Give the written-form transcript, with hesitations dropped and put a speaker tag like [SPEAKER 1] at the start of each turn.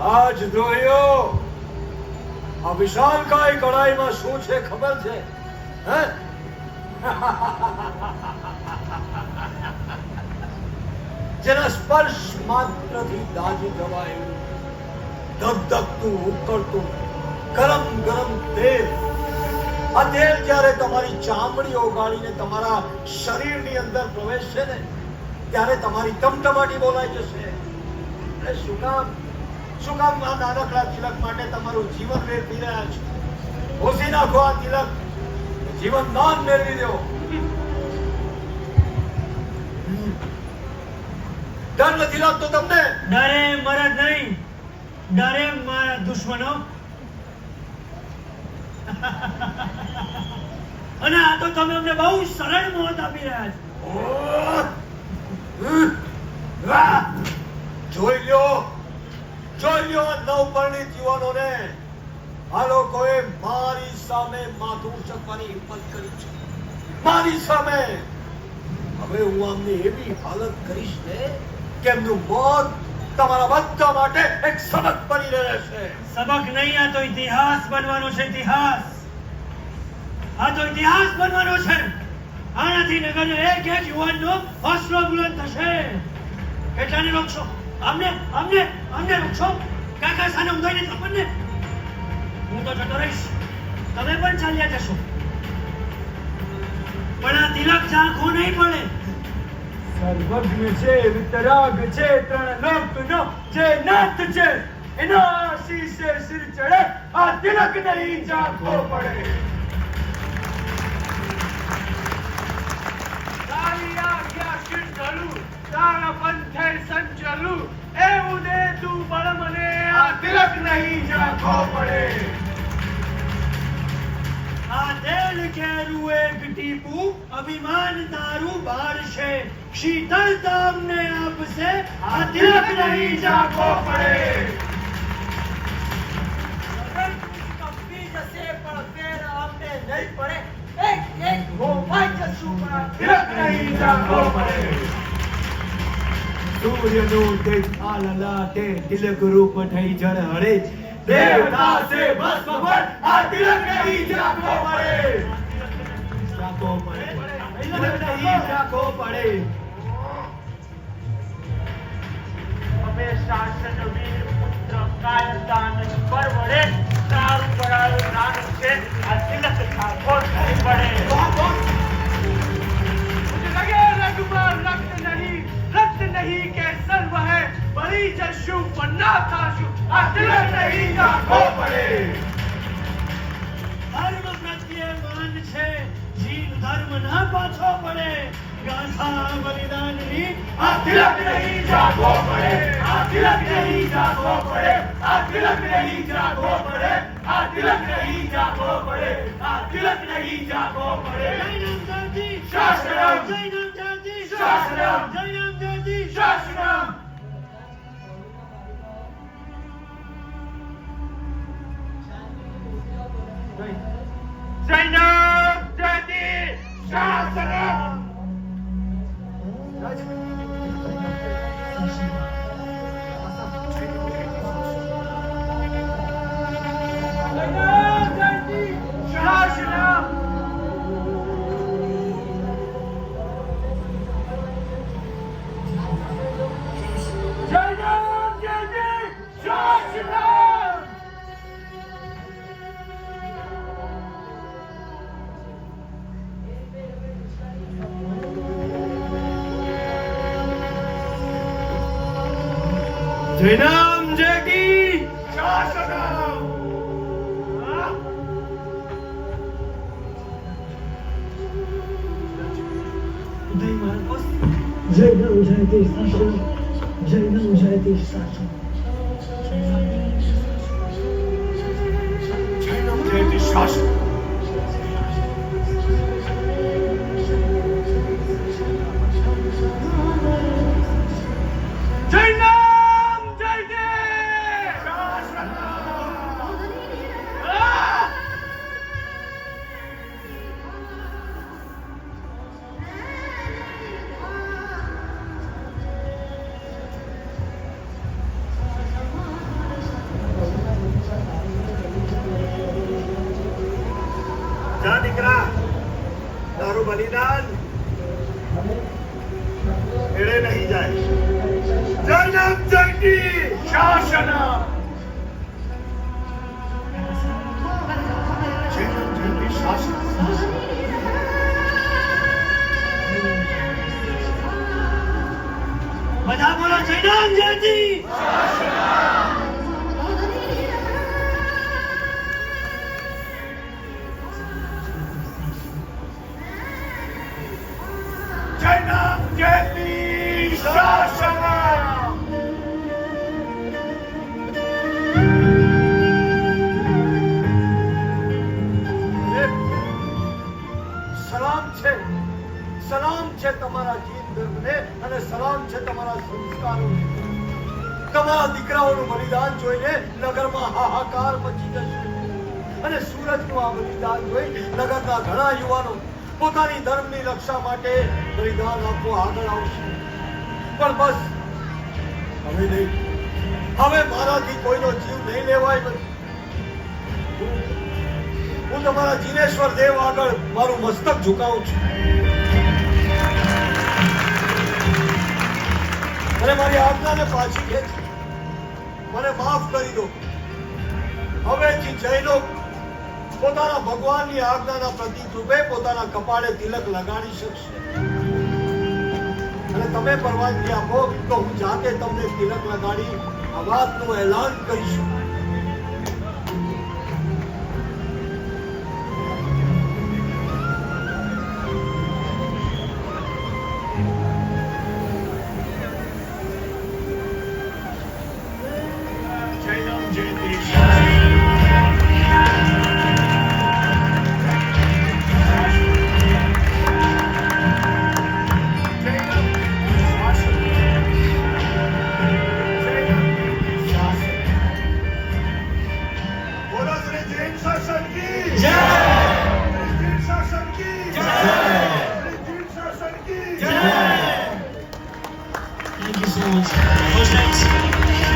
[SPEAKER 1] રાજદ્રોહીઓ, આ વિશાલકાય કડાઈમાં શું છે ખબર છે? હે? જેના સ્પર્શ માત્રથી દાજી જવાય ધગધગતું ઉકળતું ગરમ ગરમ તેલ. આ તેલ જ્યારે તમારી ચામડી ઓગાળીને તમારા શરીરની અંદર પ્રવેશશે ને ત્યારે તમારી ટમટમાટી બોલાઈ જશે. એટલે શું કામ આ નાનકડા તિલક માટે તમારું જીવન વેરવી રહ્યા છો? ભૂસી નાખો આ તિલક, જીવન દાન મેળવી દો. ડર નથી લાગતો તમને?
[SPEAKER 2] ડરે મરદ નહીં, ડરે મારા દુશ્મનો. અને આ તો તમે અમને બહુ સરળ મોત આપી રહ્યા છો.
[SPEAKER 1] જોઈ લ્યો નવપરિણીત યુવાનોને. આ લોકોએ મારી સામે માથું ઉચકવાની હિંમત કરી છે, મારી સામે. હવે હું આમની એવી હાલત કરીશ ને કે એમનું મોત તમારા બધા માટે એક સબક બની રહેશે.
[SPEAKER 2] સબક નહીં, આ તો ઇતિહાસ બનવાનો છે. ઇતિહાસ, આ તો ઇતિહાસ બનવાનો છે. આનાથી નગરનો એક યુવાનનો હોસલો બુલંદ થશે. કેટલાને રોકશો? અમને રોકશો? કાકા સાને ઉધાઈને તમને હું તો જતો રહીશ, તમે પણ ચાલ્યા જશો. પણ આ તિલક ઝાંખો નહીં પડે.
[SPEAKER 3] સર્વજ્ઞ છે, વિતરાગ છે, ત્રણ લોકનો જે નાથ છે, એના શીશે સિર ચડે. આ તિલક નહીં ઝાંખો પડે. તારા પંથે સંચલું એવું દે તું બળ મને. આ તિલક નહીં ઝાંખો પડે.
[SPEAKER 2] આ તેલ કેરું એક ટીપું અભિમાન તારું બારશે. શીતળતા અમને આપશે.
[SPEAKER 3] આ તિલક નહીં ઝાંખો પડે.
[SPEAKER 2] કંપી જશે પણ ફેર અમને નહીં પડે. એક હોમાઈ જશું પણ આ
[SPEAKER 3] તિલક નહીં ઝાંખો પડે.
[SPEAKER 1] સૂર્યનું તેજ આ લલાટે તિલક રૂપ થઈ ઝળહળે.
[SPEAKER 3] દેવતા સે ભસ્મ પર. આ તિલક નહીં ઝાંખો પડે.
[SPEAKER 1] ઝાંખો પડે, તિલક નહીં ઝાંખો પડે.
[SPEAKER 3] અમે શાસન વીર પુત્ર કાયદાન પરવડે. તારું પરાયું નાનું છે. આ તિલક ઝાંખો નહીં પડે. मुझे लगे रघुबर रक्त नहीं के सर्व है. बड़ी जशु पन्ना काशु. आ तिलक नहीं ઝાંખો પડે.
[SPEAKER 2] ધર્મ પ્રત્યે માન છે. જીવ ધર્મ ના પાછો પડે. ગાથા બલિદાનની
[SPEAKER 3] આ તિલક નહીં ઝાંખો પડે. આ તિલક નહીં ઝાંખો પડે. આ તિલક નહીં ઝાંખો પડે. આ તિલક નહીં ઝાંખો પડે. આ તિલક નહીં ઝાંખો પડે. શાસ્ત્રમ શાસ્ત્રમ શાસ્ત્રમ. જૈનમ જયતિ શાસ્ત્રમ.
[SPEAKER 1] જયનામ જયતી
[SPEAKER 3] શાસનમ.
[SPEAKER 2] જયનામ જયતી શાસન. જયનામ જયતી શાસન.
[SPEAKER 1] જયનામ જયતી શાસન.
[SPEAKER 3] ખેડે નહીં જાય. જનમ જયતી શાસન. જનમ જયતી શાસન.
[SPEAKER 2] બધા બોલો જયરામ જયતી
[SPEAKER 3] જનમ જયતી શાસન.
[SPEAKER 1] સલામ છે તમારા જીન ધર્મને અને સલામ છે તમારા સંસ્કારોને. તમારા દીકરાઓનું બલિદાન જોઈને નગરમાં હાહાકાર મચી જશે અને સુરતનું આ બલિદાન જોઈ નગરના ઘણા યુવાનો પોતાની ધર્મની રક્ષા માટે બલિદાન આપવા આગળ આવશે. પણ બસ હવે નહીં, હવે મારાથી કોઈનો જીવ નહીં લેવાય. હું તમારા જીનેશ્વર દેવ આગળ મારું મસ્તક ઝુકાવું છું અને મારી આજ્ઞાને પાછી ખેંચી મને માફ કરી દો. હવેથી જૈનો પોતાના ભગવાનની આજ્ઞાના પ્રતીક રૂપે પોતાના કપાળે તિલક લગાડી શકશે અને તમે પરવાનગી આપો તો હું જાતે તમને તિલક લગાડી આ વાતનું એલાન કરીશું.
[SPEAKER 3] જનમ જયતી શાસન.
[SPEAKER 2] Thank you so much.